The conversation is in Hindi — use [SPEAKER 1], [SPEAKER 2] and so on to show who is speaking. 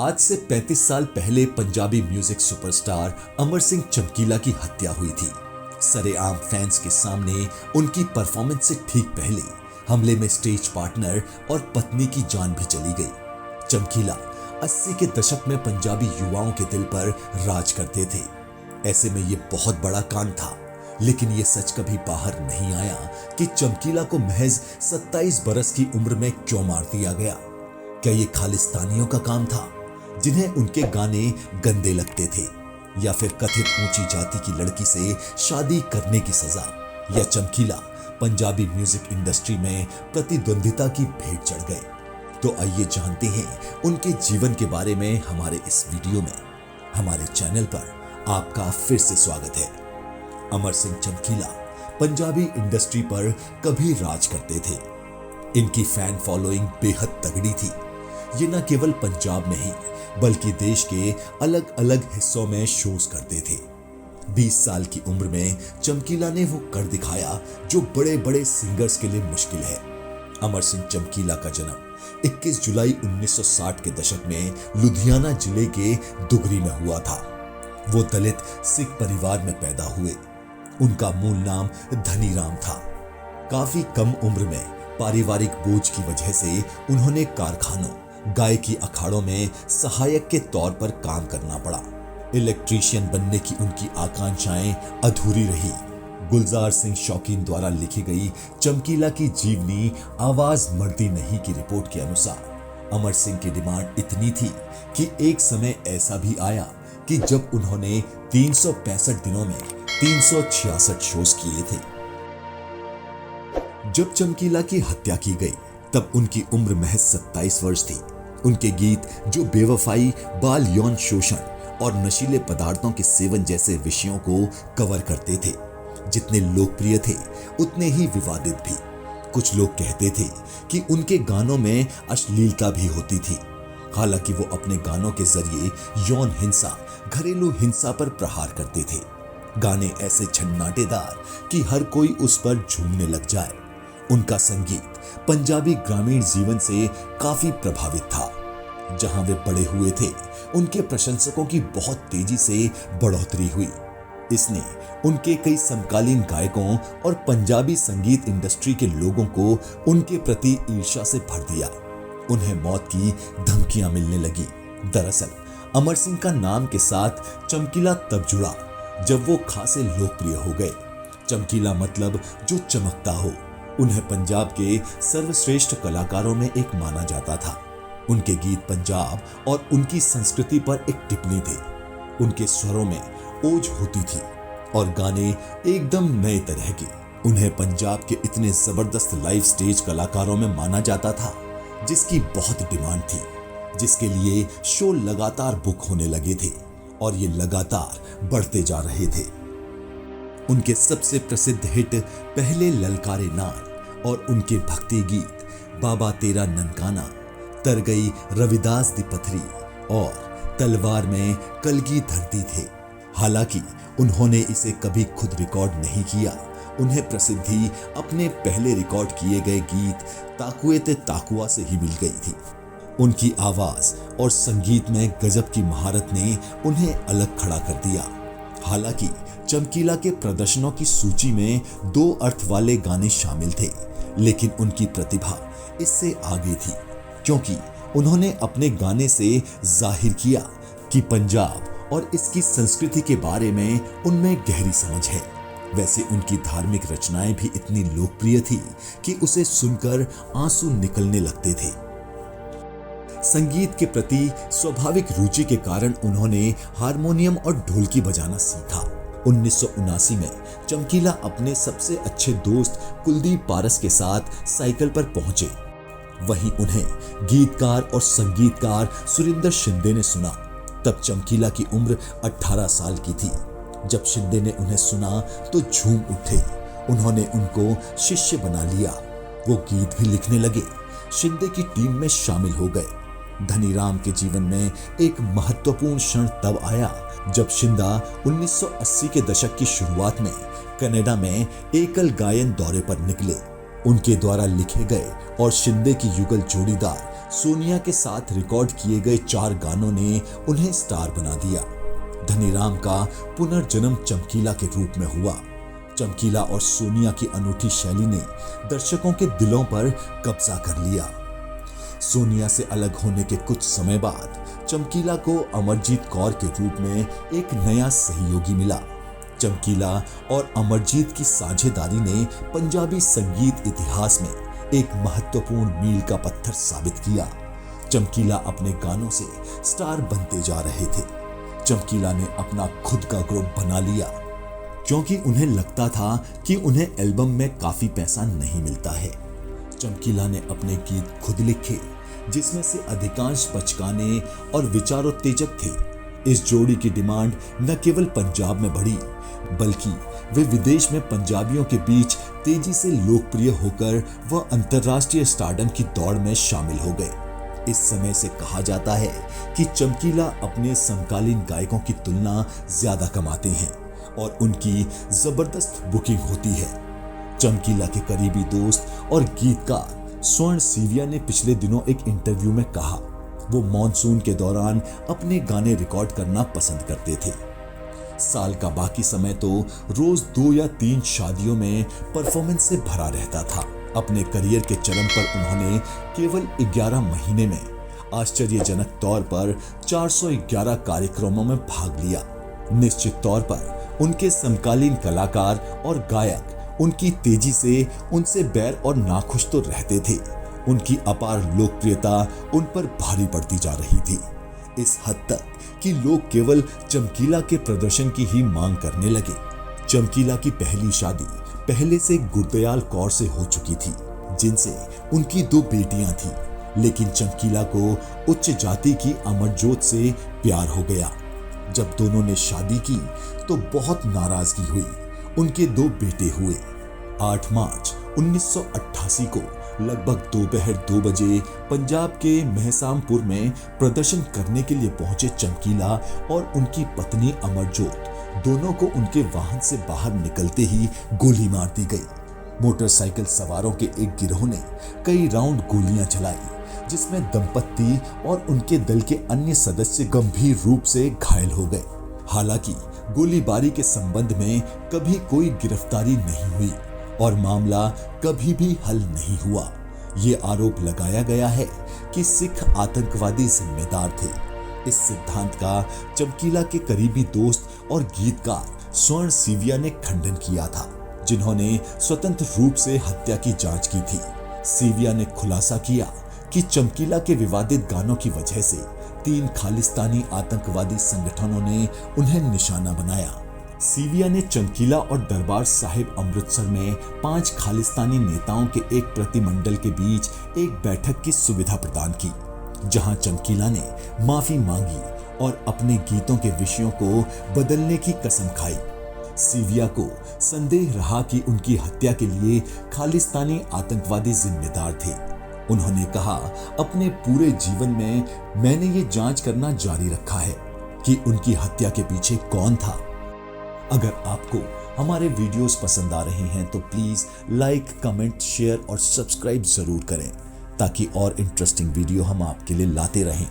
[SPEAKER 1] आज से 35 साल पहले पंजाबी म्यूजिक सुपरस्टार अमर सिंह चमकीला की हत्या हुई थी। सरेआम फैंस के सामने उनकी परफॉर्मेंस से ठीक पहले हमले में स्टेज पार्टनर और पत्नी की जान भी चली गई। चमकीला 80 के दशक में पंजाबी युवाओं के दिल पर राज करते थे। ऐसे में ये बहुत बड़ा कांड था, लेकिन ये सच कभी बाहर नहीं आया कि चमकीला को महज 27 बरस की उम्र में क्यों मार दिया गया। क्या ये खालिस्तानियों का काम था जिन्हें उनके गाने गंदे लगते थे, या फिर कथित ऊंची जाति की लड़की से शादी करने की सजा, या चमकीला पंजाबी म्यूजिक इंडस्ट्री में प्रतिद्वंदिता की भेंट चढ़ गए। तो आइए जानते हैं उनके जीवन के बारे में हमारे इस वीडियो में। हमारे चैनल पर आपका फिर से स्वागत है। अमर सिंह चमकीला पंजाबी इंडस्ट्री पर कभी राज करते थे। इनकी फैन फॉलोइंग बेहद तगड़ी थी। ये न केवल पंजाब में ही बल्कि देश के अलग अलग हिस्सों में शोज करते थे। 20 साल की उम्र में चमकीला ने वो कर दिखाया जो बड़े बड़े सिंगर्स के लिए मुश्किल है। अमर सिंह चमकीला का जन्म 21 जुलाई 1960 के दशक में लुधियाना जिले के दुगरी में हुआ था। वो दलित सिख परिवार में पैदा हुए। उनका मूल नाम धनीराम था। काफी कम उम्र में पारिवारिक बोझ की वजह से उन्होंने कारखानों, गायकी अखाड़ों में सहायक के तौर पर काम करना पड़ा। इलेक्ट्रीशियन बनने की उनकी आकांक्षाएं अधूरी रही। गुलजार सिंह शौकीन द्वारा लिखी गई चमकीला की जीवनी आवाज मर्दी नहीं की रिपोर्ट के अनुसार अमर सिंह की डिमांड इतनी थी कि एक समय ऐसा भी आया कि जब उन्होंने 365 दिनों में 366 शोज किए थे। जब चमकीला की हत्या की गई तब उनकी उम्र महज 27 वर्ष थी। उनके गीत जो बेवफाई, बाल यौन शोषण और नशीले पदार्थों के सेवन जैसे विषयों को कवर करते थे, जितने लोकप्रिय थे उतने ही विवादित भी। कुछ लोग कहते थे कि उनके गानों में अश्लीलता भी होती थी। हालांकि वो अपने गानों के जरिए यौन हिंसा, घरेलू हिंसा पर प्रहार करते थे। गाने ऐसे छन्नाटेदार कि हर कोई उस पर झूमने लग जाए। उनका संगीत पंजाबी ग्रामीण जीवन से काफी प्रभावित था। जहां वे बड़े हुए थे, उनके प्रशंसकों की बहुत तेजी से बढ़ोतरी हुई। इसने उनके कई समकालीन गायकों और पंजाबी संगीत इंडस्ट्री के लोगों को उनके प्रति ईर्ष्या से भर दिया। उन्हें मौत की धमकियां मिलने लगी। दरअसल अमर सिंह का नाम के साथ चमकीला तब जुड़ा जब वो खासे लोकप्रिय हो गए। चमकीला मतलब जो चमकता हो। उन्हें पंजाब के सर्वश्रेष्ठ कलाकारों में एक माना जाता था। उनके गीत पंजाब और उनकी संस्कृति पर एक टिप्पणी थे। उनके स्वरों में ओज होती थी और गाने एकदम नए तरह के। उन्हें पंजाब के इतने जबरदस्त लाइव स्टेज कलाकारों में माना जाता था जिसकी बहुत डिमांड थी, जिसके लिए शो लगातार बुक होने लगे थे और ये लगातार बढ़ते जा रहे थे। उनके सबसे प्रसिद्ध हिट पहले ललकारे नाल और उनके भक्ति गीत बाबा तेरा ननकाना, तर गई रविदास दी पथरी और तलवार में कलगी धरती थे। हालांकि उन्होंने इसे कभी खुद रिकॉर्ड नहीं किया। उन्हें प्रसिद्धि अपने पहले रिकॉर्ड किए गए गीत ताकुए ते ताकुआ से ही मिल गई थी। उनकी आवाज और संगीत में गजब की महारत ने उन्हें अलग खड़ा कर दिया। हालांकि चमकीला के प्रदर्शनों की सूची में 2 अर्थ वाले गाने शामिल थे, लेकिन उनकी प्रतिभा इससे आगे थी, क्योंकि उन्होंने अपने गाने से जाहिर किया कि पंजाब और इसकी संस्कृति के बारे में उनमें गहरी समझ है। वैसे उनकी धार्मिक रचनाएं भी इतनी लोकप्रिय थी कि उसे सुनकर आंसू निकलने लगते थे। संगीत के प्रति स्वाभाविक रुचि के कारण उन्होंने हारमोनियम और ढोलकी बजाना सीखा। 1979 में चमकीला अपने सबसे अच्छे दोस्त कुलदीप पारस के साथ साइकिल पर पहुंचे। वहीं उन्हें गीतकार और संगीतकार सुरिंदर शिंदे ने सुना। तब चमकीला की उम्र 18 साल की थी। जब शिंदे ने उन्हें सुना तो झूम उठे। उन्होंने उनको शिष्य बना लिया। वो गीत भी लिखने लगे। शिंदे की टीम में शामिल हो गए। धनीराम के जीवन में एक महत्वपूर्ण क्षण तब आया जब शिंदा 1980 के दशक की शुरुआत में कनाडा में एकल गायन दौरे पर निकले। उनके द्वारा लिखे गए और शिंदे की युगल जोड़ीदार सोनिया के साथ रिकॉर्ड किए गए 4 गानों ने उन्हें स्टार बना दिया। धनीराम का पुनर्जन्म चमकीला के रूप में हुआ। चमकीला और सोनिया की अनूठी शैली ने दर्शकों के दिलों पर कब्जा कर लिया। सोनिया से अलग होने के कुछ समय बाद चमकीला को अमरजीत कौर के रूप में एक नया सहयोगी मिला। चमकीला और अमरजीत की साझेदारी ने पंजाबी संगीत इतिहास में एक महत्वपूर्ण मील का पत्थर साबित किया। चमकीला अपने गानों से स्टार बनते जा रहे थे। चमकीला ने अपना खुद का ग्रुप बना लिया क्योंकि उन्हें लगता था कि उन्हें एल्बम में काफी पैसा नहीं मिलता है। चमकीला ने अपने गीत खुद लिखे, जिसमें से अधिकांश बचकाने और विचारोत्तेजक थे। इस जोड़ी की डिमांड न केवल पंजाब में बढ़ी, बल्कि वे विदेश में पंजाबियों के बीच तेजी से लोकप्रिय होकर वह अंतर्राष्ट्रीय स्टारडम की दौड़ में शामिल हो गए। इस समय से कहा जाता है कि चमकीला अपने समकालीन गायकों की तुलना ज्यादा कमाते हैं और उनकी जबरदस्त बुकिंग होती है। चमकीला के करीबी दोस्त और गीतकार स्वर्ण सीविया ने पिछले दिनों एक इंटरव्यू में कहा वो मॉनसून के दौरान अपने गाने रिकॉर्ड करना पसंद करते थे। साल का बाकी समय तो रोज 2 या 3 शादियों में परफॉर्मेंस से भरा रहता था। अपने करियर के चरम पर उन्होंने केवल 11 महीने में आश्चर्यजनक तौर पर 411 कार्यक्रमों में भाग लिया। निश्चित तौर पर उनके समकालीन कलाकार और गायक उनकी तेजी से उनसे बैर और नाखुश तो रहते थे। उनकी अपार लोकप्रियता उन पर भारी पड़ती जा रही थी, इस हद तक कि लोग केवल चमकीला के प्रदर्शन की ही मांग करने लगे। चमकीला की पहली शादी पहले से गुरदयाल कौर से हो चुकी थी, जिनसे उनकी 2 बेटियां थीं। लेकिन चमकीला को उच्च जाति की अमरजोत से प्यार हो गया। जब दोनों ने शादी की तो बहुत नाराजगी हुई। उनके 2 बेटे हुए। 8 मार्च 1988 को लगभग दोपहर 2 बजे पंजाब के महसामपुर में प्रदर्शन करने के लिए पहुंचे चमकीला और उनकी पत्नी अमरजोत दोनों को उनके वाहन से बाहर निकलते ही गोली मार दी गई। मोटरसाइकिल सवारों के एक गिरोह ने कई राउंड गोलियां चलाई, जिसमें दंपत्ति और उनके दल के अन्य सदस्य गंभीर रूप से घायल हो गए। हालांकि गोलीबारी के संबंध में कभी कोई गिरफ्तारी नहीं हुई और मामला कभी भी हल नहीं हुआ। ये आरोप लगाया गया है कि सिख आतंकवादी जिम्मेदार थे। इस सिद्धांत का चमकीला के करीबी दोस्त और गीतकार स्वर्ण सीविया ने खंडन किया था, जिन्होंने स्वतंत्र रूप से हत्या की जांच की थी। सीविया ने खुलासा किया कि चमकीला के विवादित गानों की वजह से 3 खालिस्तानी आतंकवादी संगठनों ने उन्हें निशाना बनाया। सीविया ने चमकीला और दरबार साहिब अमृतसर में 5 खालिस्तानी नेताओं के एक प्रतिमंडल के बीच एक बैठक की सुविधा प्रदान की, जहां चमकीला ने माफी मांगी और अपने गीतों के विषयों को बदलने की कसम खाई। सीविया को संदेह रहा कि उनकी हत्या के लिए खालिस्तानी आतंकवादी जिम्मेदार थे। उन्होंने कहा, अपने पूरे जीवन में मैंने ये जांच करना जारी रखा है कि उनकी हत्या के पीछे कौन था। अगर आपको हमारे वीडियोस पसंद आ रहे हैं तो प्लीज लाइक, कमेंट, शेयर और सब्सक्राइब जरूर करें, ताकि और इंटरेस्टिंग वीडियो हम आपके लिए लाते रहें।